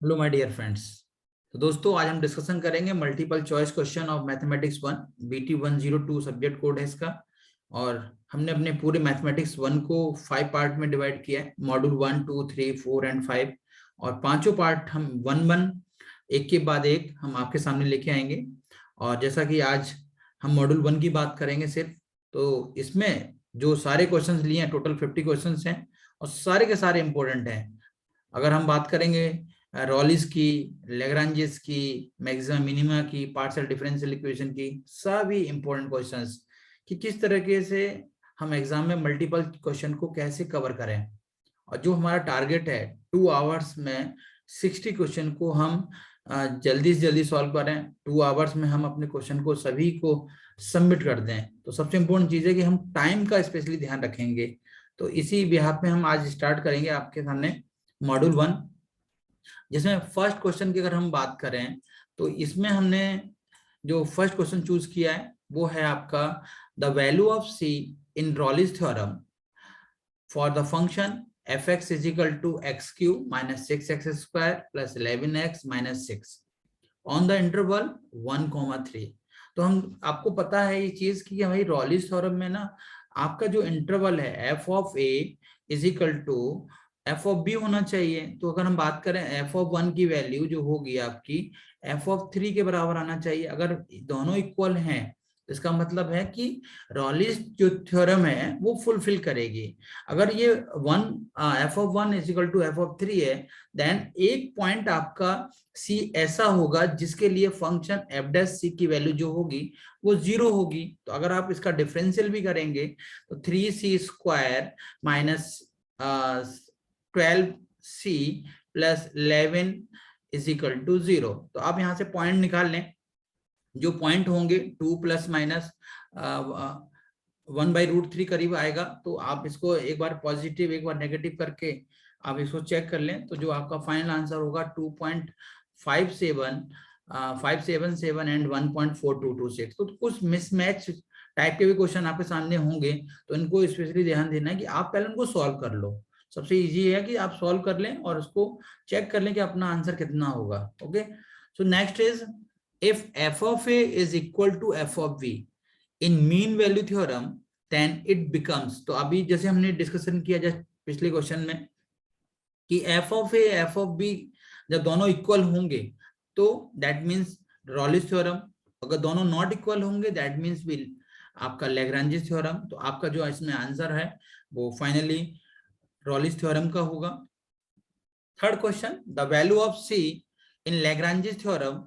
Hello my dear friends. तो दोस्तों आज हम डिस्कशन करेंगे multiple choice question of mathematics 1 BT 102 subject code है इसका। और हमने अपने पूरे मैथमेटिक्स 1 को 5 पार्ट में डिवाइड किया है, मॉड्यूल 1 2 3 4 एंड 5। और पांचों पार्ट हम वन वन एक के बाद एक हम आपके सामने लेके आएंगे। और जैसा कि आज हम मॉड्यूल 1 की बात करेंगे सिर्फ, तो इसमें जो सारे क्वेश्चंस लिए हैं टोटल 50 क्वेश्चंस हैं और सारे के सारे इंपॉर्टेंट हैं। अगर हम बात करेंगे रॉलिस की, लेग्रांजेस की, मैक्सिमा मिनिमा की, पार्शियल डिफरेंशियल इक्वेशन की, सभी इंपॉर्टेंट क्वेश्चंस कि किस तरीके से हम एग्जाम में मल्टीपल क्वेश्चन को कैसे कवर करें। और जो हमारा टारगेट है 2 आवर्स में 60 क्वेश्चन को हम जल्दी से जल्दी सॉल्व करें। 2 आवर्स में हम अपने क्वेश्चन को सभी को सबमिट कर दें। तो सबसे इम्पोर्टेंट चीज है कि हम टाइम का स्पेशली ध्यान रखेंगे। तो इसी बिहाफ में हम आज स्टार्ट करेंगे आपके सामने मॉड्यूल 1, जिसमें फर्स्ट क्वेश्चन की अगर हम बात करें तो इसमें हमने जो फर्स्ट क्वेश्चन चूज किया है वो है आपका the value of C in Rolle's theorem for the function fx is equal to x cube minus 6x square plus 11x minus 6 on the interval 1,3। तो हम आपको पता है ये चीज कि भाई रॉलिस थ्योरम में ना आपका जो इंटरवल है f of a is equal to F of B होना चाहिए। तो अगर हम बात करें एफ ऑफ 1 की वैल्यू जो होगी आपकी एफ ऑफ 3 के बराबर आना चाहिए। अगर दोनों इक्वल हैं तो इसका मतलब है कि रॉलिस जो थ्योरम है वो फुलफिल करेगी। अगर ये F of 1 is equal to F of 3 है, देन एक पॉइंट आपका सी ऐसा होगा जिसके लिए फंक्शन एफ डैश सी की वैल्यू जो होगी वो 0 होगी। तो अगर आप इसका डिफरेंशियल भी करेंगे तो 3c square minus 12c plus 11 is equal to 0। तो आप यहां से पॉइंट निकाल लें। जो पॉइंट होंगे 2 प्लस माइनस 1/√3 करीब आएगा। तो आप इसको एक बार पॉजिटिव एक बार नेगेटिव करके आप इसको चेक कर लें। तो जो आपका फाइनल आंसर होगा 2.57 577 एंड 1.4226। तो कुछ मिसमैच टाइप के भी क्वेश्चन आपके सामने होंगे, तो इनको स्पेशली ध्यान देना है कि आप पहले उनको सॉल्व कर लो। सबसे इजी है कि आप सॉल्व कर लें और उसको चेक कर लें कि अपना आंसर कितना होगा। Okay, so next is if f of a is equal to f of b in mean value theorem then it becomes। तो अभी जैसे हमने डिस्कशन किया जस्ट पिछले क्वेश्चन में कि f of a f of b जब दोनों इक्वल होंगे तो दैट मींस रॉलिस थ्योरम। अगर दोनों नॉट इक्वल होंगे दैट मींस विल आपका लेग्रांजेस थ्योरम। तो आपका जो इसमें आंसर है वो फाइनली रॉलिस थ्योरम का होगा। Third question the value of c in Lagrange's theorem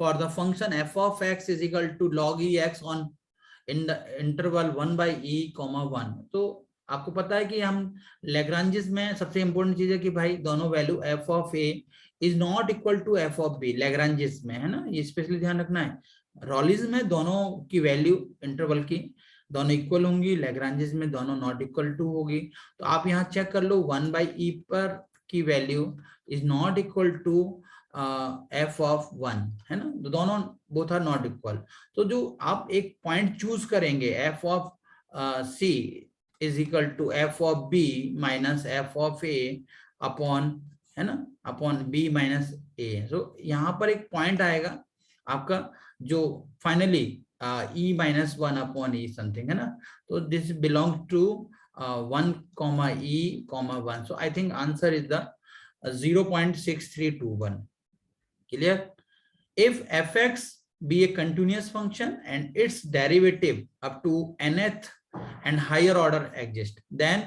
for the function f of x is equal to log e x on in the interval 1/e, 1। तो आपको पता है कि हम Lagrange's में सबसे इंपॉर्टेंट चीज है कि भाई दोनों value f of a is not equal to f of b Lagrange's में, है ना, ये स्पेशली ध्यान रखना है। रॉलिस में दोनों की वैल्यू इंटरवल की दोनों इक्वल होंगी, Lagrange's में दोनों नॉट इक्वल टू होगी। तो आप यहाँ चेक कर लो 1/e पर की value is not equal to f of 1, है ना, तो दोनों बोथ आर नॉट इक्वल। तो जो आप एक पॉइंट चूज करेंगे f of c is equal to f of b minus f of a upon, है ना, upon b minus a। So यहाँ पर एक पॉइंट आएगा आपका जो finally e minus 1 upon e something, है ना। तो this belong to 1,e,1। So I think answer is the 0.6321। Clear? If fx be a continuous function and its derivative up to nth and higher order exist, then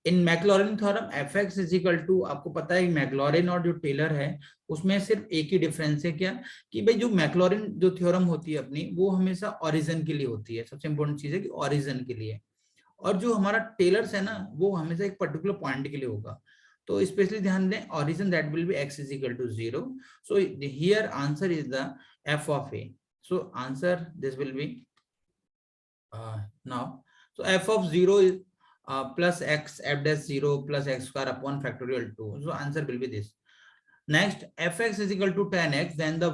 in Maclaurin theorem fx is equal to, आपको पता है Maclaurin और जो Taylor है उसमें सिर्फ एक ही difference है क्या कि भाई जो मैक्लॉरिन जो थ्योरम होती है अपनी वो हमेशा ओरिजिन के लिए होती है। सबसे इंपॉर्टेंट चीज है कि ओरिजिन के लिए, और जो हमारा टेलर्स है ना वो हमेशा एक पर्टिकुलर पॉइंट के लिए होगा। तो स्पेशली ध्यान दें origin that will be x is equal to 0। so here answer is the f of a। so answer this will be now, so f of 0 is plus x f dash 0 plus x square upon factorial 2। so answer will be this। next fx is equal to 10x, then the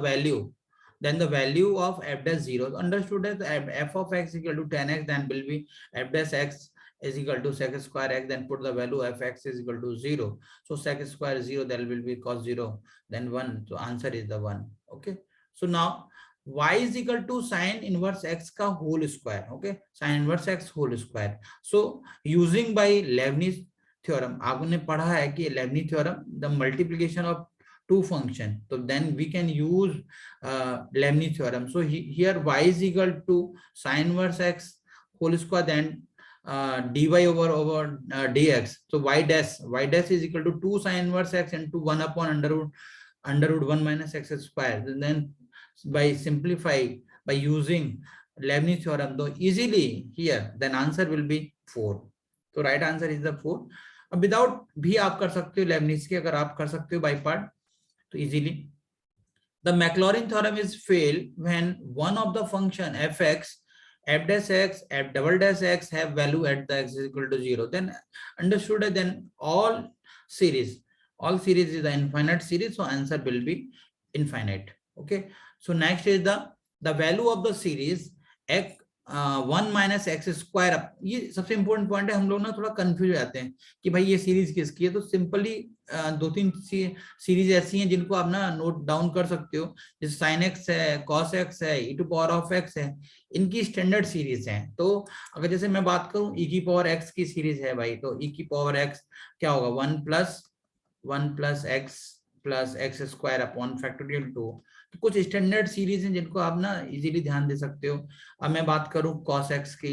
value of f dash 0 understood as f of x equal to 10x, then will be f dash x is equal to sec square x, then put the value of x is equal to 0. So sec square 0, there will be cos 0, then 1. So answer is the 1. Okay. So now y is equal to sin inverse x का whole square. Okay, sin inverse x whole square. So using by Leibniz theorem, आपने पढ़ा है कि Leibniz theorem, the multiplication of two function, so then we can use Leibniz theorem. So here y is equal to sin inverse x whole square, then dy over dx. So y dash is equal to 2 sin inverse x into 1 upon under root 1 minus x square. And then by simplify by using Leibniz theorem, though easily here, then answer will be 4. So right answer is the 4. अब without भी आप कर सकते हो Lebanese के, अगर आप कर सकते हो बाय पार्ट तो easily. The Maclaurin theorem is failed when one of the function fx, f dash x, f double dash x have value at the x is equal to 0. Then understood, then all series is the infinite series, so answer will be infinite. Okay. So next is the value of the series x 1 minus x square. ये सबसे important point है. हम लोग ना थोड़ा confuse हो जाते हैं कि भाई ये सीरीज किसकी है. तो सिंपली 2-3 सीरीज ऐसी हैं जिनको आप ना नोट डाउन कर सकते हो, जैसे साइन एक्स है, कॉस एक्स है, ई टू पावर ऑफ एक्स है. इनकी स्टैंडर्ड सीरीज है. तो अगर जैसे मैं बात करूं ई की पावर एक्स की सीरीज है भाई, तो ई की पावर एक्स क्या होगा, 1 plus x square upon factorial 2. तो कुछ स्टैंडर्ड सीरीज हैं जिनको आप ना इजीली ध्यान दे सकते हो. अब मैं बात करूं कॉस एक्स की,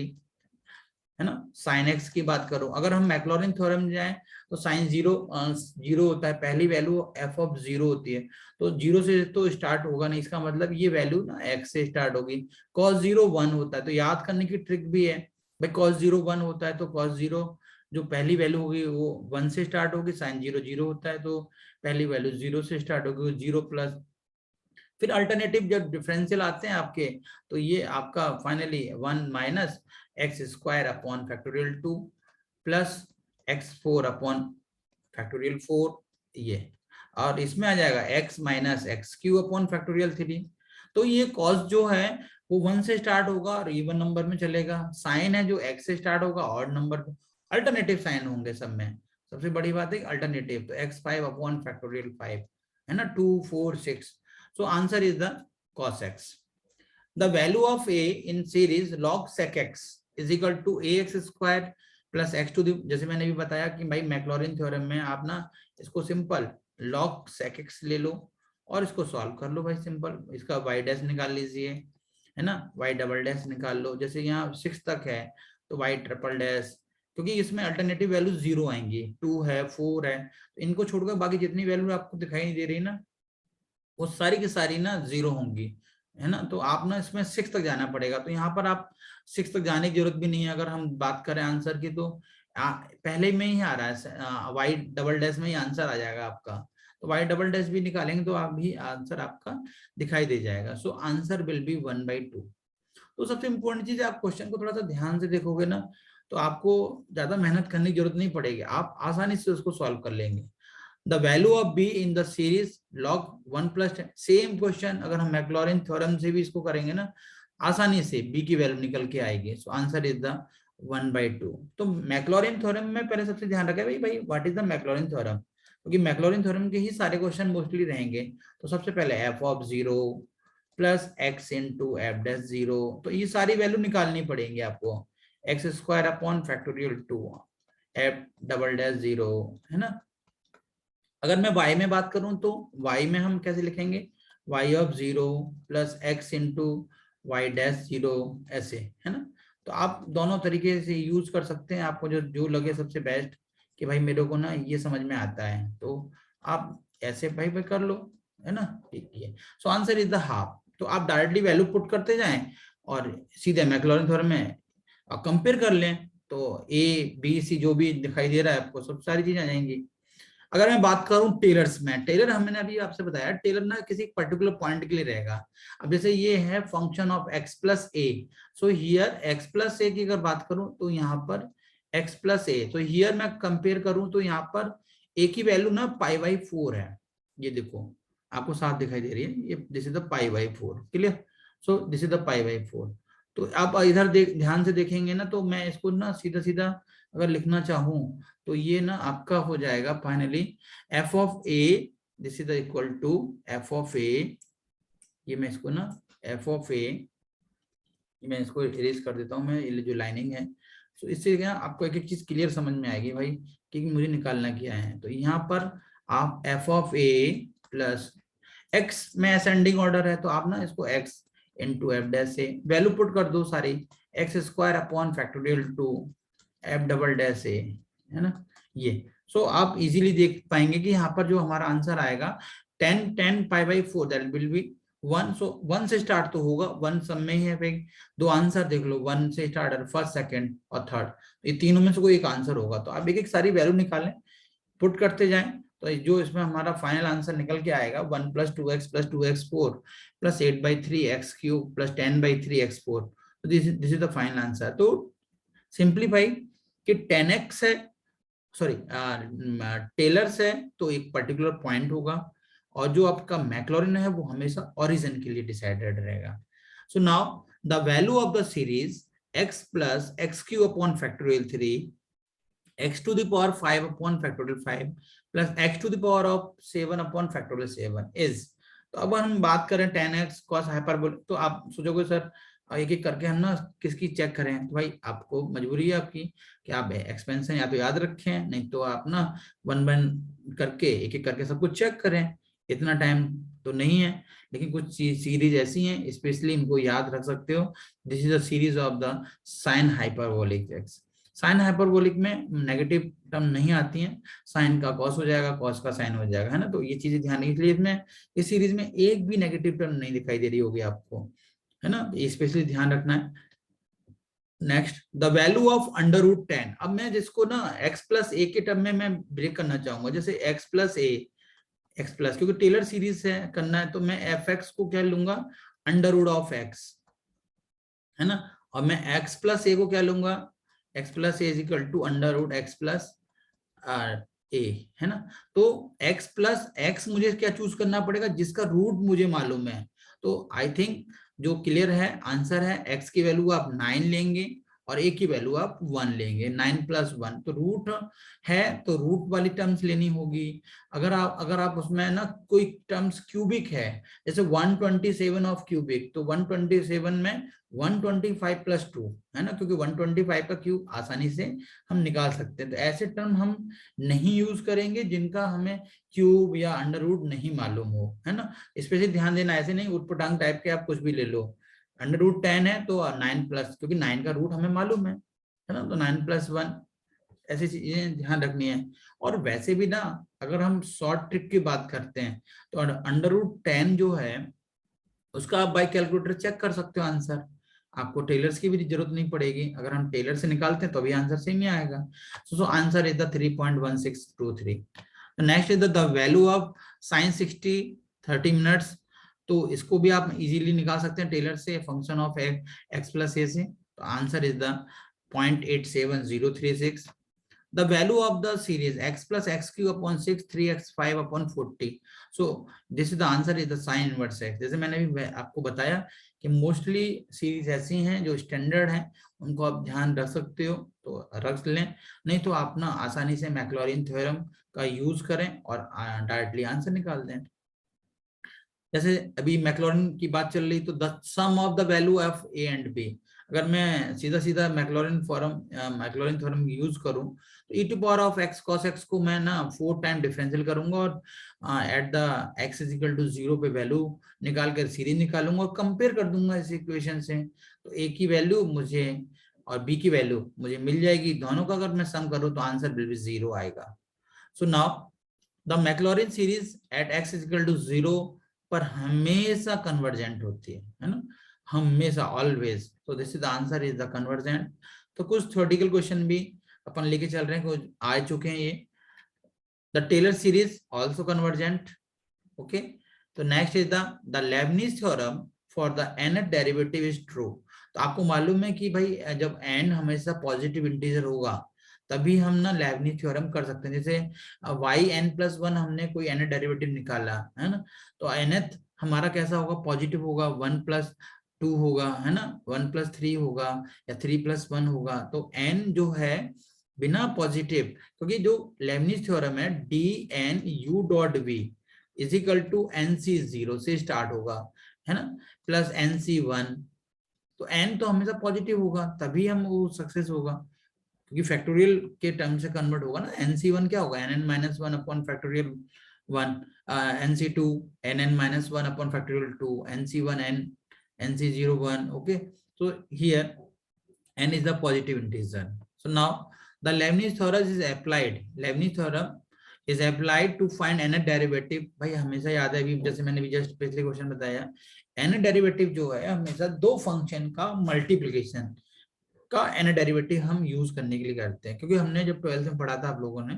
है ना, साइन एक्स की बात करूं. अगर हम मैक्लॉरिन थ्योरम जाएं तो साइन 0 होता है, पहली वैल्यू एफ ऑफ 0 होती है. तो 0 से तो स्टार्ट होगा नहीं, इसका मतलब ये वैल्यू ना एक्स से स्टार्ट होगी. कॉस 0 1 होता है, तो याद करने की ट्रिक भी है भाई. कॉस 0 1 होता है, तो कॉस 0 जो पहली वैल्यू होगी वो 1 से स्टार्ट होगी. साइन 0 0 होता है, तो पहली वैल्यू 0 से स्टार्ट होगी, 0 प्लस. फिर अल्टरनेटिव जब डिफरेंशियल आते हैं आपके, तो ये आपका finally 1 minus x square upon factorial 2 plus x4 upon factorial 4, ये. और इसमें आ जाएगा x minus x Q upon factorial 3. तो ये कॉस जो है वो 1 से स्टार्ट होगा और इवन नंबर में चलेगा. साइन है जो x से स्टार्ट होगा ऑड नंबर पे. अल्टरनेटिव साइन होंगे सब में. सबसे बड़ी बात है अल्टरनेटिव. तो x5 अपॉन फैक्टोरियल 5 है ना, 2 4 6. So answer is the cos x. The value of a in series log sec x is equal to ax square plus x to the, जैसे मैंने भी बताया कि भाई मैक्लॉरिन थ्योरम में आप ना इसको सिंपल log sec x ले लो और इसको सॉल्व कर लो भाई. सिंपल इसका y डैश निकाल लीजिए, है ना, y डबल डैश निकाल लो. जैसे यहाँ 6 तक है तो y ट्रिपल डैश, क्योंकि इसमें अल्टरनेटिव वैल्यू 0 आएंगी. 2 है, 4 है, तो इनको छोड़कर बाकी जितनी वैल्यू आपको दिखाई नहीं दे रही ना, वो सारी की सारी ना 0 होंगी, है ना. तो आप ना इसमें 6 तक जाना पड़ेगा. तो यहाँ पर आप 6 तक जाने की जरूरत भी नहीं है. अगर हम बात करें आंसर की, तो पहले में ही आ रहा है, वाई डबल डैश में ही आंसर आ जाएगा आपका. तो वाई डबल डैश भी निकालेंगे तो आप भी आंसर आपका दिखाई दे जाएगा. सो आंसर विल बी 1/2. तो सबसे इंपॉर्टेंट चीज है, आप क्वेश्चन को थोड़ा सा ध्यान से देखोगे ना, तो आपको ज्यादा मेहनत करने की जरूरत नहीं पड़ेगी. आप आसानी से उसको सॉल्व कर लेंगे. The value of b in the series log 1 plus 10. Same question अगर हम मैक्लॉरिन थ्योरम से भी इसको करेंगे ना, आसानी से b की वैल्यू निकल के आएगी. सो आंसर इज द 1/2. तो मैक्लॉरिन थ्योरम में पहले सबसे ध्यान रखें भाई what is the Maclaurin theorem, क्योंकि मैक्लॉरिन थ्योरम के ही सारे क्वेश्चन मोस्टली रहेंगे. तो सबसे पहले f of 0 plus x into f dash 0. तो ये सारी वैल्यू निकालनी पड़ेंगी आपको. X square upon factorial 2 F double dash 0, है ना. अगर मैं y में बात करूं तो y में हम कैसे लिखेंगे, y of 0 plus x into Y dash 0, ऐसे, है ना. तो आप दोनों तरीके से यूज कर सकते हैं, आपको जो लगे सबसे बेस्ट कि भाई मेरे को ना ये समझ में आता है, तो आप ऐसे भाई कर लो, है ना. ठीक है. सो आंसर इज द हाफ. तो आप डायरेक्टली वैल्यू पुट करते जाएं और सीधे मैक्लॉरिन थ्योरम में कंपेयर कर लें, तो ए बी सी जो भी दिखाई दे रहा है आपको सब सारी चीजें आ जाएंगी. अगर मैं बात करूं टेलर्स में, टेलर हमने अभी आपसे बताया टेलर ना किसी पर्टिकुलर पॉइंट के लिए रहेगा. अब जैसे ये है function of x plus a, so here x plus a की अगर बात करूं तो यहाँ पर x प्लस ए. तो हियर मैं कंपेयर करूं तो यहाँ पर a की वैल्यू ना π/4 है. ये देखो आपको साफ दिखाई दे रही है, ये this is the π/4. Clear. So this is the π/4. तो आप इधर ध्यान से देखेंगे ना, तो मैं इसको ना सीधा सीधा अगर लिखना चाहूं तो ये ना आपका हो जाएगा finally f of a, this is equal to F of a, ये मैं इसको ना एफ ऑफ ए, मैं इसको इरेज कर देता हूँ, मैं ये जो लाइनिंग है, तो इससे क्या आपको एक एक चीज क्लियर समझ में आएगी भाई कि मुझे निकालना क्या है। तो यहाँ पर आप f of a plus x में असेंडिंग ऑर्डर है तो आप ना इसको एक्स इंटू एफ डैश से वैल्यू पुट कर दो सारी, x square upon factorial two f double dash a, है ना ये। सो आप इजीली देख पाएंगे कि यहाँ पर जो हमारा आंसर आएगा 10 pi by 4 that will be 1। सो 1 से स्टार्ट तो होगा, 1 सब में ही है भाई, दो आंसर देख लो 1 से स्टार्ट है, फर्स्ट सेकंड और थर्ड, ये तीनों में से कोई एक आंसर होगा। तो आप एक एक सारी वैल्यू निकालें, पुट करते जाएं, तो जो इसमें हमारा फाइनल आंसर निकल के आएगा 1 plus 2x plus 2x4 plus 8/3x³ plus 10/3x4, तो this is the final answer. तो सिंप्लीफाई कि 10x है, सॉरी टेलर्स है तो एक पर्टिकुलर पॉइंट होगा, और जो आपका मैक्लॉरिन है वो हमेशा ओरिजिन के लिए डिसाइडेड रहेगा। सो now the value of the series x plus x³ upon factorial 3 x to the power 5 upon factorial 5 plus x to the power of 7 upon factorial 7 is, तो अब हम बात करें 10x cos हाइपरबोलिक, तो आप सोचोगे सर एक एक करके हम ना किसकी चेक करें, तो भाई आपको मजबूरी है आपकी कि आप एक्सपेंशन या तो याद रखें, नहीं तो आप ना वन वन करके एक एक करके सब कुछ चेक करें, इतना टाइम तो नहीं है, लेकिन कुछ सीरीज ऐसी हैं स्पेशली इनको याद रख सकते हो। This is the series of the sine hyperbolic x. Sine hyperbolic में नेगेटिव टर्म नहीं आती हैं, साइन का कॉस हो जाएगा, कॉस का साइन हो जाएगा, है ना। तो ये चीजें ध्यान रखिए, इसलिए इसमें इस सीरीज में एक भी नेगेटिव टर्म नहीं दिखाई दे रही होगी आपको, है ना, तो स्पेशली ध्यान रखना है। नेक्स्ट द वैल्यू ऑफ √10, अब मैं जिसको ना x प्लस ए के टर्म में मैं ब्रेक करना चाहूंगा, जैसे x प्लस ए, एक्स प्लस, क्योंकि टेलर सीरीज से करना है तो मैं एफ एक्स को क्या लूंगा √x, है ना, और मैं x प्लस ए को क्या लूंगा, x plus a is equal to √x plus a, है ना। तो x प्लस एक्स मुझे क्या चूज करना पड़ेगा, जिसका रूट मुझे मालूम है। तो आई थिंक जो क्लियर है आंसर है x की वैल्यू आप 9 लेंगे और a की वैल्यू आप 1 लेंगे, 9 + 1, तो रूट है तो रूट वाली टर्म्स लेनी होगी। अगर आप उसमें ना कोई टर्म्स क्यूबिक है, जैसे 127 ऑफ क्यूबिक, तो 127 में 125 + 2, है ना, क्योंकि 125 का क्यूब आसानी से हम निकाल सकते हैं। तो ऐसे टर्म हम नहीं यूज करेंगे जिनका हमें क्यूब या अंडर रूट नहीं मालूम हो, है ना। स्पेशली ध्यान देना, ऐसे नहीं उटपटांग टाइप के आप कुछ भी ले लो, √10 है तो 9 प्लस, क्योंकि 9 का रूट हमें मालूम है ना, तो 9 + 1, ऐसी चीजें ध्यान रखनी है। और वैसे भी ना अगर हम शॉर्ट ट्रिक की बात करते हैं तो √10 जो है उसका आप बाई कैलकुलेटर चेक कर सकते हो आंसर, आपको टेलर्स की भी जरूरत नहीं पड़ेगी, अगर हम टेलर से निकालते हैं तो भी आंसर सेम ही आएगा। सो answer is the 3.1623। Next is the value of sin 60 30 minutes, तो इसको भी आप इजीली निकाल सकते हैं टेलर से, फंक्शन ऑफ x प्लस ए से, तो answer is the 0.87036। the value of the series x plus x³ upon 6 3x5 upon 40, so this is the answer is the sin inverse x। जैसे मैंने भी आपको बताया कि मोस्टली सीरीज ऐसी हैं जो स्टैंडर्ड हैं, उनको आप ध्यान रख सकते हो तो रख लें, नहीं तो आप ना आसानी से मैक्लॉरिन थ्योरम का यूज करें और डायरेक्टली आंसर निकाल दें। जैसे अभी मैक्लॉरिन की बात चल रही, तो the sum of the value of A and B, अगर मैं सीधा सीधा मैक्लॉरिन थ्योरम यूज करूं तो e⁴x cos x को मैं ना 4 टाइम डिफरेंशियल करूंगा और एट द x = 0 पे वैल्यू निकाल कर सीरीज निकालूंगा और कंपेयर कर दूंगा इस इक्वेशन से, तो a की वैल्यू मुझे और b की वैल्यू मुझे मिल जाएगी, दोनों का अगर मैं सम करूं तो आंसर विल बी 0 आएगा। So now the Maclaurin series at x = 0 पर हमेशा कन्वर्जेंट होती है ना, हमेशा ऑलवेज, तो this is the answer is the convergent. तो कुछ थ्योरेटिकल क्वेश्चन भी अपन लेके चल रहे हैं, कुछ आ चुके हैं ये। The Taylor series also convergent, okay. तो next is the Leibniz theorem for the nth derivative is true, तो आपको मालूम है कि भाई जब n हमेशा पॉजिटिव इंटीजर होगा तभी हम ना लेबनीज थ्योरम कर सकते हैं। जैसे yn+1 हमने कोई nth डेरिवेटिव निकाला है ना, तो nth हमारा कैसा होगा, पॉजिटिव होगा, 1+2 होगा, है ना, 1+3 होगा या 3+1 होगा, तो n जो है बिना पॉजिटिव, क्योंकि जो लेबनिज थ्योरम है dnu.v is equal to nc 0 से स्टार्ट होगा, है ना, प्लस nc 1, तो n तो हमेशा पॉजिटिव होगा तभी हम वो सक्सेस होगा, क्योंकि फैक्टोरियल के टर्म से कन्वर्ट होगा ना। nc1 क्या होगा, nn minus 1 upon factorial 1, nc2 nn minus 1 upon factorial 2, nc1 n, nc0 1, okay, so here n is the positive integer. So now the Leibniz theorem is applied. Leibniz theorem is applied to find nth derivative. भाई हमेशा याद है, अभी जैसे मैंने भी just पिछले question बताया, nth डेरिवेटिव जो है हमेशा दो फंक्शन का मल्टीप्लिकेशन का n डेरिवेटिव हम यूज करने के लिए करते हैं, क्योंकि हमने जब 12th में पढ़ा था आप लोगों ने,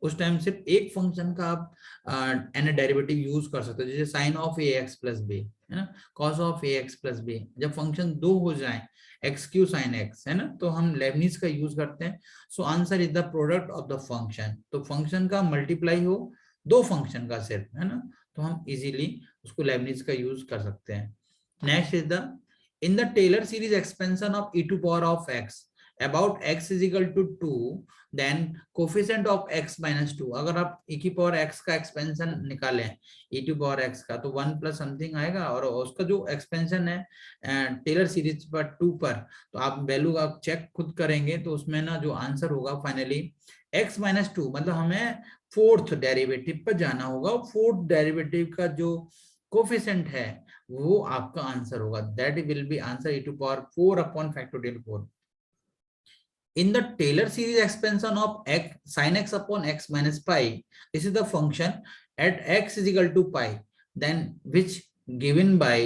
उस टाइम सिर्फ एक फंक्शन का आप n डेरिवेटिव यूज कर सकते हो, जैसे sine of ax plus b, है ना, cos of ax plus b। जब फंक्शन दो हो जाए एक्स क्यू साइन एक्स, है ना, तो हम लेबनिज का यूज करते हैं। सो answer is the product of the function, तो फंक्शन का मल्टीप्लाई हो दो फंक्शन का सिर्फ, है ना, तो हम इजीली उसको लेबनिज का यूज कर सकते हैं। Next is the in the Taylor series expansion of e to power of x about x is equal to 2, then coefficient of x minus 2, अगर आप e की पावर x का एक्सपेंशन निकालें e to power x का, तो 1 plus something आएगा, और उसका जो एक्सपेंशन है टेलर सीरीज पर 2 पर, तो आप वैल्यू आप चेक खुद करेंगे, तो उसमें ना जो आंसर होगा फाइनली x माइनस 2, मतलब हमें फोर्थ डेरिवेटिव पर जाना होगा, फोर्थ डेरिवेटिव का जो कोफिशिएंट है वो आपका आंसर होगा, that will be answer e to power 4 upon factorial 4. In the Taylor series expansion of x sin x upon x minus pi, this is the function at x is equal to pi, then which given by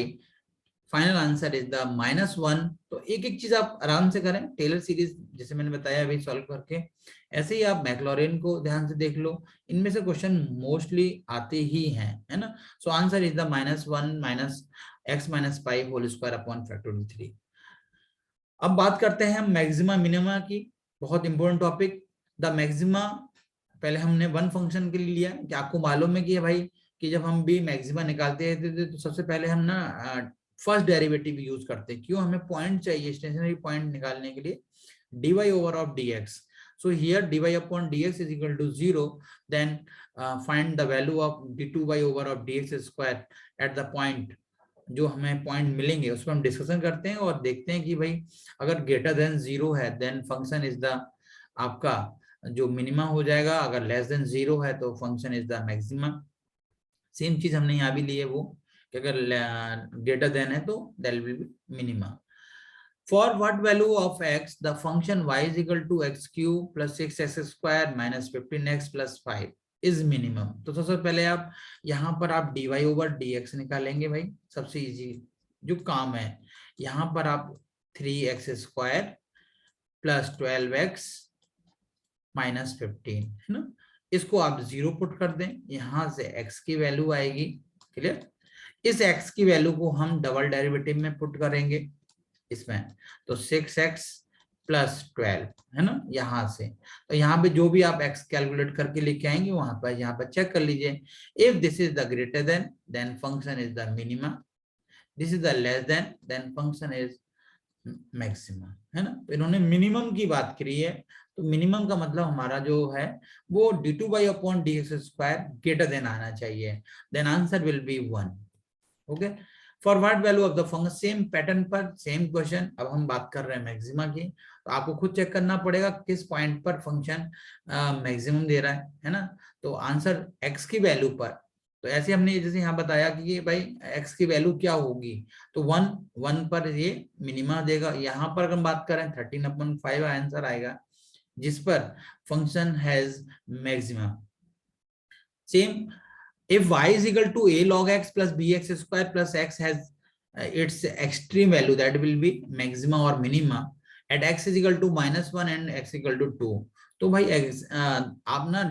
final answer is the -1। तो एक एक चीज आप आराम से करें, Taylor series जैसे मैंने बताया अभी सॉल्व करके, ऐसे ही आप मैक्लॉरिन को ध्यान से देख लो, इनमें से क्वेश्चन मोस्टली आते ही हैं, है ना। So answer is the -1 minus x minus pi whole square upon factorial 3। अब बात करते हैं हम मैक्सिमा मिनिमा की, बहुत इंपॉर्टेंट टॉपिक। द मैक्सिमा पहले हमने वन फंक्शन के लिए लिया, कि आपको मालूम है कि भाई कि जब हम भी मैक्सिमा निकालते थे तो सबसे पहले हम ना फर्स्ट डेरिवेटिव यूज करते हैं, क्यों, हमें पॉइंट चाहिए स्टेशनरी पॉइंट निकालने के लिए, dy over of dx. So here dy upon dx is equal to 0, then find the value of d2y over of dx square at the point, जो हमें पॉइंट मिलेंगे उस पर हम डिस्कशन करते हैं और देखते हैं कि भाई अगर ग्रेटर देन 0 है देन फंक्शन इज द आपका जो मिनिमा हो जाएगा, अगर लेस देन 0 है तो function is the maxima. Same चीज हमने यहाँ भी ली है, वो कि अगर ग्रेटर देन है तो that will be minima. For what value of x the function y is equal to x cube plus 6x square minus 15x plus 5 is minimum। तो सबसे पहले आप यहाँ पर आप dy over dx निकालेंगे भाई, सबसे इजी जो काम है, यहाँ पर आप 3x square plus 12x minus 15, है ना, इसको आप 0 पुट कर दें, यहाँ से x की वैल्यू आएगी, क्लियर। इस x की वैल्यू को हम डबल डेरिवेटिव में पुट करेंगे इसमें, तो 6x प्लस 12, है ना, यहाँ से, तो यहाँ पे जो भी आप x कैलकुलेट करके लेके आएंगे वहां पर यहाँ पर चेक कर लीजिए, if this is the greater then function is the minima, this is the less than function is maximum, है ना। तो इन्होंने मिनिमम की बात करी है, तो मिनिमम का मतलब हमारा जो है वो d2y upon dx square greater than आना चाहिए, then answer will be 1, okay. For what value of the function, same pattern पर सेम क्वेश्चन, अब हम बात कर रहे हैं मैक्सिमा की, तो आपको खुद चेक करना पड़ेगा किस पॉइंट पर फंक्शन मैक्सिमम दे रहा है ना, तो आंसर x की वैल्यू पर, तो ऐसे हमने जैसे यहाँ बताया कि भाई x की वैल्यू क्या होगी, तो 1 पर ये मिनिमा देगा। यहाँ पर अगर हम बात करें 13/5 आंसर आएगा जिस पर function has maximum. Same if y is equal to a log x plus bx square plus x has its extreme value, that will be maxima or minima at x is equal to -1 and x equal to 2, तो भाई आप ना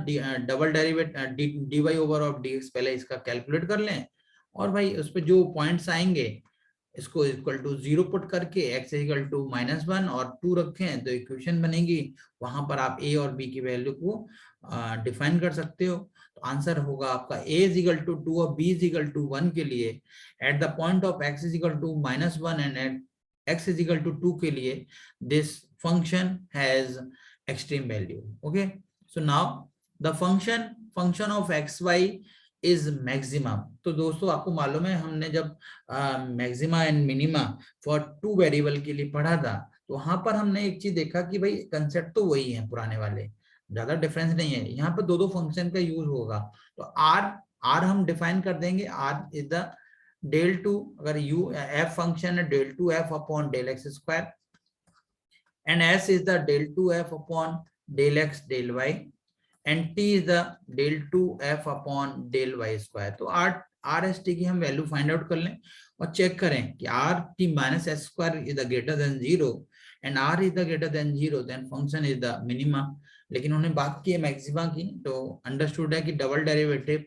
double derivative dy over of dx पहले इसका calculate कर लें, और भाई उस पर जो पॉइंट्स आएंगे इसको इक्वल टू 0 पुट करके x इक्वल टू -1 और 2 रखें तो इक्वेशन बनेगी, वहां पर आप a और b की वैल्यू को डिफाइन कर सकते हो। तो आंसर होगा आपका a इज इक्वल टू 2 और b इज इक्वल टू 1 के लिए at the point of x is equal to -1 and at x is equal to 2 के लिए this function has extreme value. Okay, so now the function of xy is maximum. तो दोस्तों आपको मालूम है हमने जब maxima and minima for two variable के लिए पढ़ा था, तो वहां पर हमने एक चीज देखा कि भाई कंसेप्ट तो वही है पुराने वाले, ज्यादा डिफरेंस नहीं है। यहाँ पर दो फंक्शन का यूज होगा। तो आर हम डिफाइन कर देंगे, R is the del two, अगर यू एफ फंक्शन है del two F upon del X square, and s is the del 2f upon del x del y, and t is the del 2f upon del y square. तो R S T की हम value find out कर लें और check करें कि R T minus S square is the greater than zero and R is the greater than zero, then function is the minima. लेकिन उन्होंने बात की है मैक्सिमा की, तो अंडरस्टूड है कि double derivative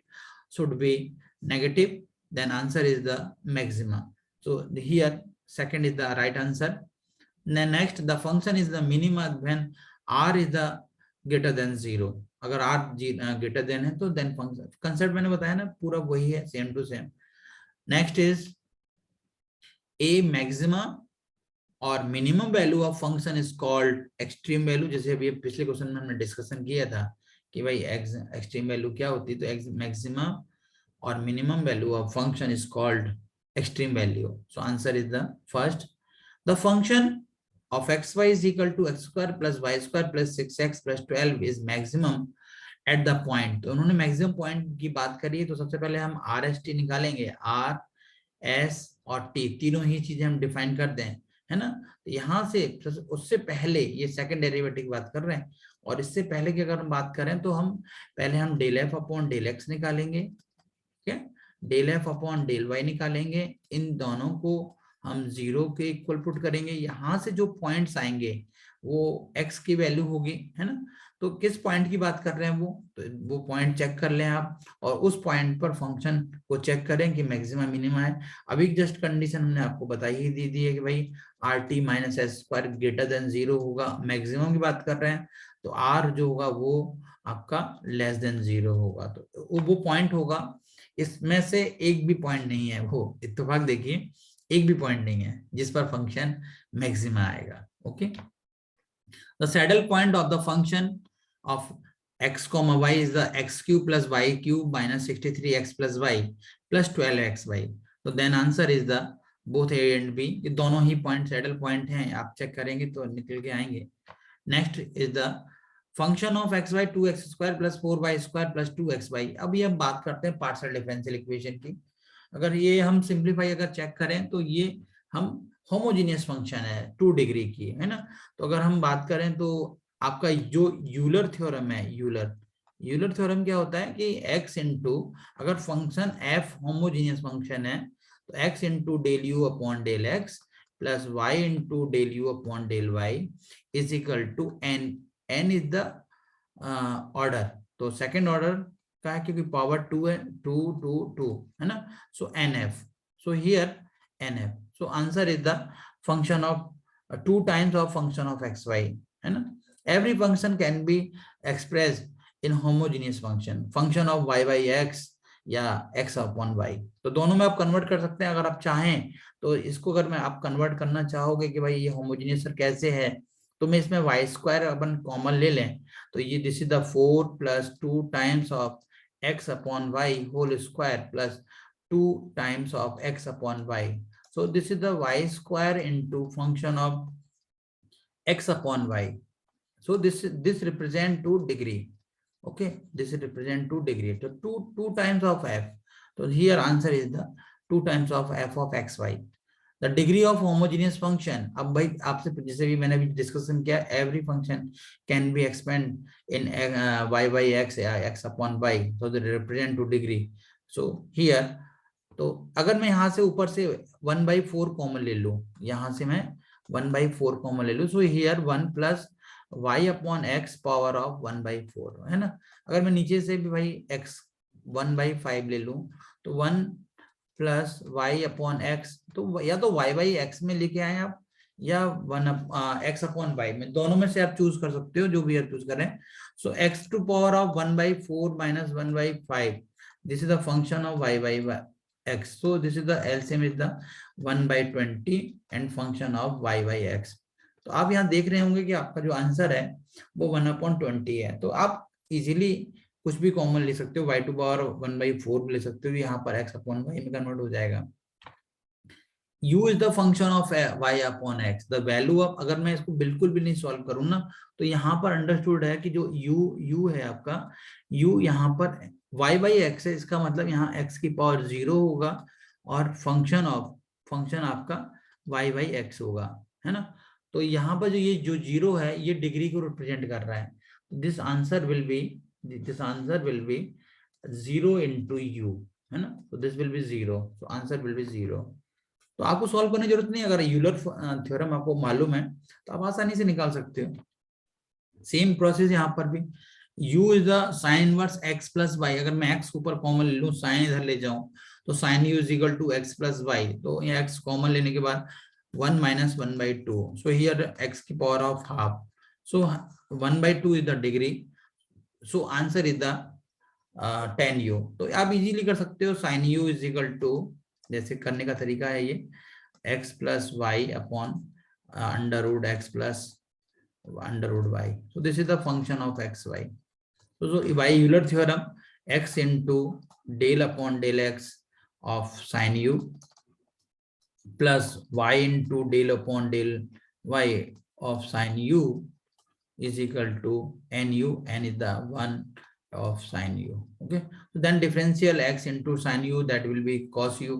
should be negative, then answer is the maxima. So here second is the right answer. Then next the function is the minima when r is the greater than zero. अगर r greater than है तो then function, concept मैंने बताया ना पूरा वही है, same to same. Next is a maxima और minimum value of function is called extreme value. जैसे अभी पिछले क्वेश्चन में हमने डिस्कशन किया था कि भाई एक्सट्रीम वैल्यू क्या होती है, तो मैक्सिमम और minimum value of function is called extreme value. So answer is the first. The function of xy is equal to x square plus y square plus 6x plus 12 is maximum at the point. तो उन्होंने maximum point की बात करी है, तो सबसे पहले हम आर एस टी निकालेंगे. आर एस और टी तीनों ही चीजें हम डिफाइन कर दें, है ना. तो यहाँ से उससे पहले ये सेकंड डेरिवेटिव की बात कर रहे हैं, और इससे पहले की अगर हम बात करें तो हम पहले हम del F upon del X निकालेंगे, ठीक है, del F upon del Y निकालेंगे. इन दोनों को हम जीरो के इक्वल पुट करेंगे. यहाँ से जो पॉइंट्स आएंगे वो x की वैल्यू होगी, है ना. तो किस पॉइंट की बात कर रहे हैं तो वो पॉइंट चेक कर लें आप, और उस पॉइंट पर फंक्शन को चेक करें कि मैक्सिमम मिनिमम है. अभी जस्ट कंडीशन हमने आपको बताई ही दी है कि भाई are T minus S square greater than zero होगा. मैक्सिमम की बात कर रहे हैं तो आर जो होगा वो आपका लेस देन जीरो होगा. तो वो पॉइंट होगा, इसमें से एक भी पॉइंट नहीं है, वो इत्तेफाक देखिए एक भी पॉइंट नहीं है जिस पर फंक्शन मैक्सिमा आएगा. Okay, the saddle point of the function of x, y is the x cube plus Y cube minus 63x plus Y plus 12xy. तो then answer is the both A and B. ये दोनों ही point saddle point हैं, आप check करेंगे तो निकल के आएंगे. Next is the function of X Y 2x square plus 4y square plus 2xy. अब ये हम बात करते हैं पार्शियल डिफरेंशियल इक्वेशन की. अगर ये हम सिंप्लीफाई अगर चेक करें तो ये हम होमोजीनियस फंक्शन है 2 डिग्री की, है ना. तो अगर हम बात करें तो आपका जो यूलर थ्योरम है, यूलर थ्योरम क्या होता है कि x इंटू, अगर फंक्शन f होमोजीनियस फंक्शन है तो x into del U upon del X plus Y into del U upon del Y is equal to n. n is the order, तो second order का है क्योंकि power 2 है, 2 2 2, है ना. सो nf, so here nf. So answer is the function of 2 times of function of xy, है ना. Every function can be expressed in homogeneous function of y by x या x अपॉन y. तो दोनों में आप कन्वर्ट कर सकते हैं अगर आप चाहें. तो इसको अगर मैं आप कन्वर्ट करना चाहोगे कि भाई ये होमोजेनियस कैसे है, तो मैं इसमें वाई स्क्वायर अपन कॉमन ले लें, तो ये this is the 4 plus 2 times of x upon y whole square plus 2 times of x upon y. So this is the y square into function of x upon y. So this represent 2 degree. Okay, this represent 2 degree. So 2 times of f. So here answer is the 2 times of f of xy. The degree of homogeneous function. अब भाई आपसे जैसे भी मैंने discussion किया, every function can be expand in y by x या x upon y, so they represent 2 degree. So here, तो अगर मैं यहाँ से ऊपर से 1/4 कॉमन ले लूँ, यहाँ से मैं 1/4 कॉमन ले लूँ, so here 1 plus y upon x power of 1/4, है ना. अगर मैं नीचे से भी भाई x 1/5 ले लूँ तो 1 प्लस वाई अपॉन एक्स, तो या तो वाई बाई एक्स में लेके आए आप या 1 एक्स अपॉन वाई में, दोनों में से आप चूज कर सकते हो, जो भी आप चूज करें. So x to power of 1/4 minus 1/5, this is the function of y by x. So this is the LCM is the 1/20 and function of y by x. तो आप यहाँ देख रहे होंगे कि आपका जो आंसर है वो 1/20 है। तो आप इजीली कुछ भी कॉमन ले सकते हो, y⁴ ले सकते हो, यहाँ पर x/y में कन्वर्ट हो जाएगा। u is the function of y/x, the value of, अगर मैं इसको बिल्कुल भी नहीं सॉल्व करूँ ना, तो यहाँ पर अंडरस्टूड है कि जो u है आपका, u यहाँ पर y/x है, इसका मतलब यहाँ x⁴ होगा और फंक्शन आपका y/x होगा, है ना। तो यहाँ पर जो ये जो 0 है ये डिग्री को रिप्रेजेंट कर रहा है। This answer will be 0 into u, है ना। तो दिस विल बी 0, तो आंसर विल बी 0। तो आपको सॉल्व करने की जरूरत नहीं, अगर यूलर थ्योरम आपको मालूम है तो आप आसानी से निकाल सकते हो। सेम प्रोसेस यहाँ पर भी, u is the sine inverse x plus Y, अगर मैं x ऊपर कॉमन ले लूं, साइन इधर ले जाऊं, तो sine u is equal to x plus Y, तो ये x कॉमन लेने के बाद 1 - 1/2, सो हियर x की power of half, so 1/2 is the degree, so answer is the 10u। तो आप इजीली कर सकते हो, sine u is equal to, जैसे करने का तरीका है ये, x plus Y upon √x plus √y, so this is the function of xy। so by Euler theorem, x into del upon del x of sin u plus y into del upon del y of sin u is equal to nu, n is the 1 of sin u, okay। so then differential x into sin u, that will be cos u,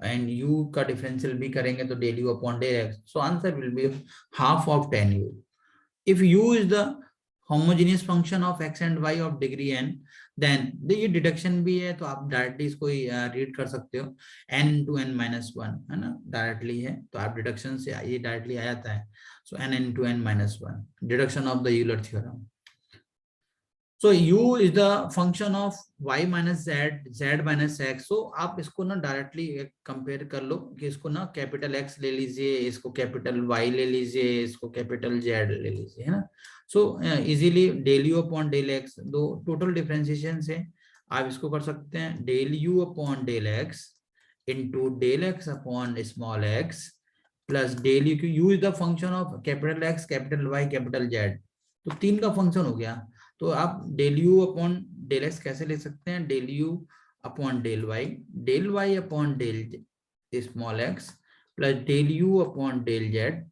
and u का differential भी करेंगे तो del u upon del x, so answer will be half of 10u। if u is the homogeneous function of x and y of degree n, then ये deduction भी है तो आप directly इसको रीड कर सकते हो, n into n - 1, है ना, डायरेक्टली है तो आप डिडक्शन से ये डायरेक्टली आ जाता है, so n into n - 1, deduction of the Euler theorem. so u is the function of y minus z, z minus x, so आप इसको ना डायरेक्टली कंपेयर कर लो कि इसको ना कैपिटल x ले लीजिए, इसको कैपिटल y ले लीजिए, इसको कैपिटल z ले लीजिए, है ना। So easily del u upon del x, दो टोटल डिफरेंशिएशन से आप इसको कर सकते हैं, del u upon del x into del x upon small x plus del u is the function of capital x, capital y, capital z, तो तीन का फंक्शन हो गया। तो आप del U upon del X कैसे ले सकते हैं, del U upon del Y upon del small x plus del U upon del Z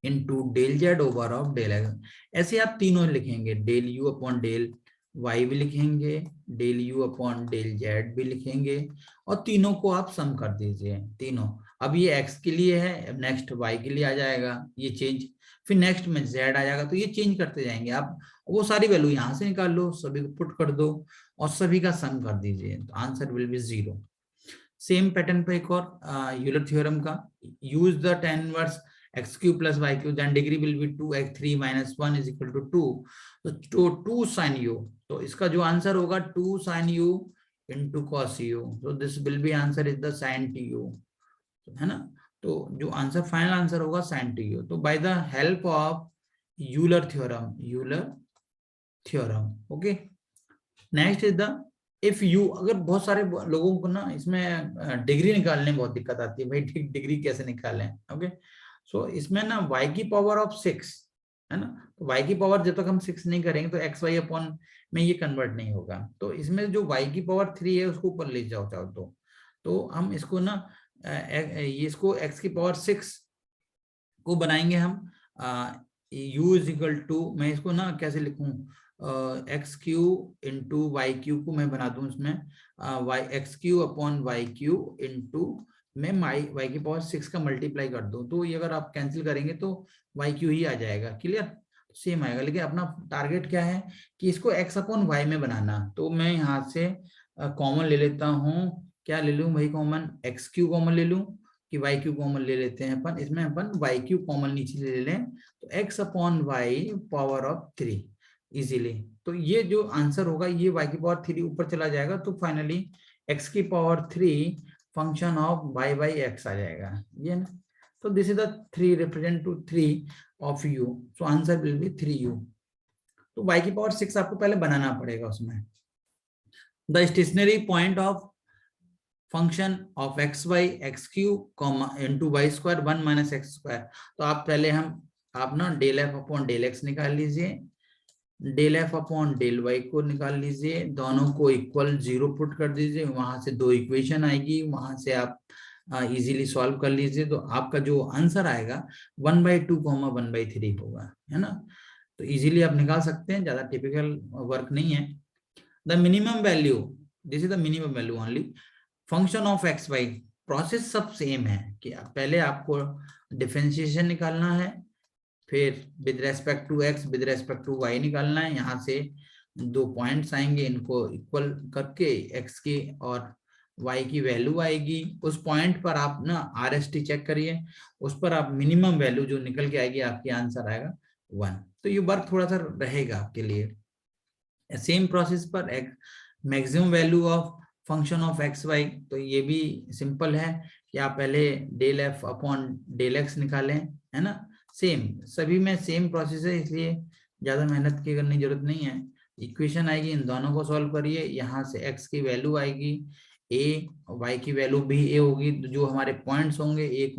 into del Z over of del X. ऐसे आप तीनों लिखेंगे, del U upon del Y भी लिखेंगे, del U upon del Z भी लिखेंगे, और तीनों को आप सम कर दीजिए तीनों। अब ये एक्स के लिए है, नेक्स्ट वाई के लिए आ जाएगा ये चेंज, फिर नेक्स्ट में जेड आ जाएगा, तो ये चेंज करते जाएंगे आप, वो सारी वैल्यू यहाँ से निकाल लो, सभी को पुट कर दो और सभी का सम कर दीजिए, तो answer will be 0। Same pattern पे एक और यूलर थ्योरम का, use the tan inverse x³ plus y³, then degree will be 2x3 - 1 is equal to 2, तो 2 sin u, तो इसका जो आंसर होगा 2 sin u into cos u, so this will be answer is the sin tu, है ना। तो जो answer final answer होगा sin tu। तो by the help of Euler theorem, okay. Next is the if you, अगर बहुत सारे लोगों को ना इसमें डिग्री निकालने में बहुत दिक्कत आती है, भाई डिग्री कैसे निकालें, ओके। सो इसमें ना y की पावर ऑफ 6, है ना, तो y की पावर जब तक हम 6 नहीं करेंगे तो xy अपॉन में ये कन्वर्ट नहीं होगा, तो इसमें जो y की पावर 3 है उसको ऊपर ले जाओ चाहो तो हम इसको ना ये इसको x की पावर 6 को बनाएंगे हम, u इज इक्वल टू, मैं इसको ना कैसे लिखूं, x³ इंटू y³ को मैं बना दूं इसमें x³ अपॉन y³ इंटू मैं y की पावर 6 का मल्टीप्लाई कर दूं, तो ये अगर आप कैंसिल करेंगे तो y³ ही आ जाएगा, क्लियर, सेम आएगा। लेकिन अपना टारगेट क्या है कि इसको x अपॉन y में बनाना, तो मैं यहाँ से कॉमन ले लेता हूँ, क्या ले लूँ भाई कॉमन, x³ कॉमन ले लूँ कि y³ कॉमन ले लेते हैं अपन, इसमें अपन y³ कॉमन नीचे ले लें, तो x upon y power of 3 easily, तो ये जो आंसर होगा ये y की पावर 3 ऊपर चला जाएगा, तो फाइनली x की power 3 function of y by x आ जाएगा, ये ना। तो this is the 3 represent to 3 of u, so answer will be 3u। तो y की पावर 6 आपको पहले बनाना पड़ेगा उसमें। The stationary point of function of xy x³ into y² 1 - x², तो आप पहले हम आप ना del F upon del X निकाल लीजिए, del F upon del Y को निकाल लीजिए, दोनों को इक्वल 0 पुट कर दीजिए, वहां से 2 इक्वेशन आएगी, वहां से आप इजीली सॉल्व कर लीजिए, तो आपका जो आंसर आएगा 1/2 1/3 होगा, है ना। तो इजीली आप निकाल सकते हैं, ज्यादा टिपिकल वर्क नहीं है। The minimum value, this is the minimum value only function of X Y. Process सब सेम है कि पहले आपको डिफरेंशिएशन निकालना है, फिर with respect to X with respect to Y निकालना है, यहाँ से 2 पॉइंट्स आएंगे, इनको इक्वल करके एक्स की और वाई की वैल्यू आएगी, उस पॉइंट पर आप ना आरएसटी चेक करिए, उस पर आप मिनिमम वैल्यू जो निकल के आएगी आपकी आंसर आएगा 1। तो ये वर्क थोड़ा सा रहेगा आपके लिए। सेम प्रोसेस पर maximum value of function of X Y, तो ये भी सिंपल है कि आप पहले del F upon del X निकालें, है ना। सेम सभी में सेम प्रोसेस है, इसलिए ज्यादा मेहनत की करने की जरूरत नहीं है। इक्वेशन आएगी, इन दोनों को सॉल्व करिए, यहाँ से एक्स की वैल्यू आएगी ए, वाई की वैल्यू भी ए होगी, तो जो हमारे पॉइंट्स होंगे ए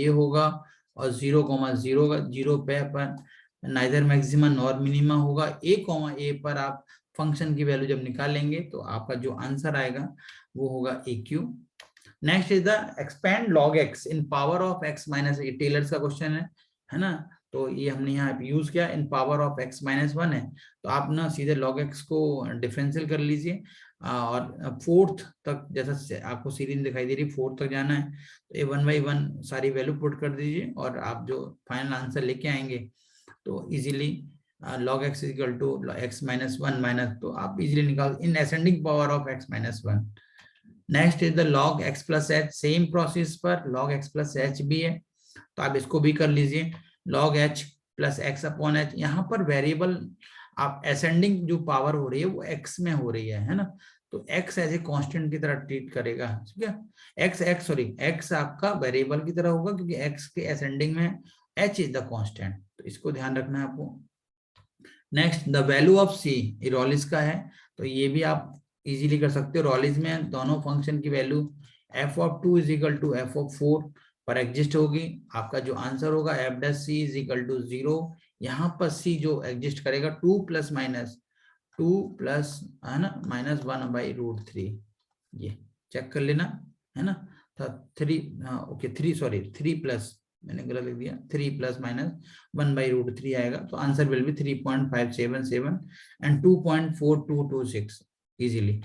होगा और 0,0 पे पर नाइदर मैक्सिमा नॉर मिनिमा होगा, ए पर आप फंक्शन की वैल्यू जब निकालेंगे तो आपका जो आंसर आएगा वो होगा A Q. Next is the expand log x in power of x minus, ये टेलर्स का क्वेश्चन है ना। तो ये हमने यहाँ पे यूज किया, in power of x minus 1 है, तो आप ना सीधे लॉग एक्स को डिफरेंशियल कर लीजिए और फोर्थ तक, जैसा आपको सीरीज दिखाई दे रही, फोर्थ तक जाना है, तो ये 1/1 सारी वैल्यू पुट कर दीजिए और आप जो फाइनल आंसर लेके आएंगे तो easily log x is equal to x minus 1 minus, तो आप इजीली निकाल in ascending power of x minus 1। Next is the log x plus h, same process पर log x plus h भी है, तो आप इसको भी कर लीजिए, log h plus x upon h। यहाँ पर वेरिएबल आप असेंडिंग जो पावर हो रही है वो x में हो रही है ना, तो x एज ए कांस्टेंट की तरह ट्रीट करेगा, ठीक है। x आपका वेरिएबल की तरह होगा क्योंकि x के असेंडिंग में h इज द कांस्टेंट, तो इसको ध्यान रखना है आपको। Next the value of C, Rolle's का है, तो ये भी आप इजीली कर सकते हो। रॉलिस में दोनों फंक्शन की value f(2) is equal to f(4) पर एग्जिस्ट होगी, आपका जो आंसर होगा f' c is equal to 0। यहाँ पर c जो एग्जिस्ट करेगा 2 प्लस है ना -1/√3, ये चेक कर लेना, है ना। तो 3 प्लस, मैंने गलत लिख दिया, 3 प्लस -1/√3 आएगा, तो answer will B 3.577 and 2.4226 easily.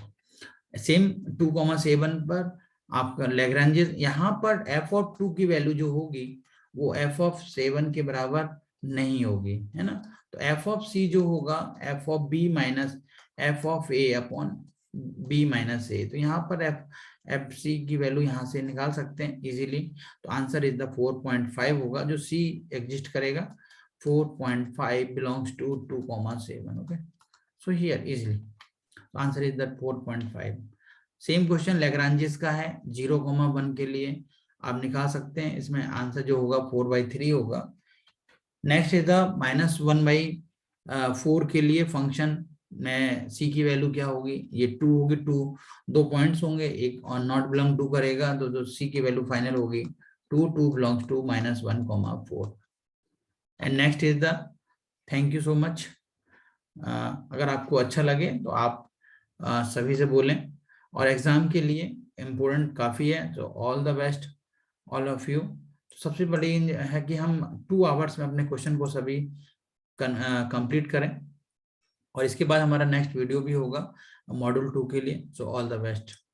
Same 2,7 पर आपका लैग्रेंज, यहाँ पर f(2) की वैल्यू जो होगी वो f(7) के बराबर नहीं होगी, है ना। तो f(c) जो होगा f(b) minus f(a) upon b minus a, तो यहाँ पर fc की वैल्यू यहाँ से निकाल सकते हैं इजीली, तो आंसर इज द 4.5 होगा, जो c एग्जिस्ट करेगा 4.5 belongs to 2,7, okay. So here easily answer is the 4.5। Same question Lagrange's का है, 0,1 के लिए आप निकाल सकते हैं, इसमें आंसर जो होगा 4/3 होगा। नेक्स्ट इज द -1/4 के लिए फंक्शन में c की वैल्यू क्या होगी, ये 2 होगी, 2 पॉइंट्स होंगे, एक और नॉट बिलोंग टू करेगा, तो जो c की वैल्यू फाइनल होगी 2 belongs to -1,4। And next is the, thank you so much. अगर आपको अच्छा लगे तो आप सभी से बोलें, और एग्जाम के लिए इम्पोर्टेंट काफ़ी है, तो all the best all of you. सबसे बड़ी है कि हम 2 आवर्स में अपने क्वेश्चन को सभी कंप्लीट करें, और इसके बाद हमारा नेक्स्ट वीडियो भी होगा मॉड्यूल 2 के लिए, सो ऑल द बेस्ट।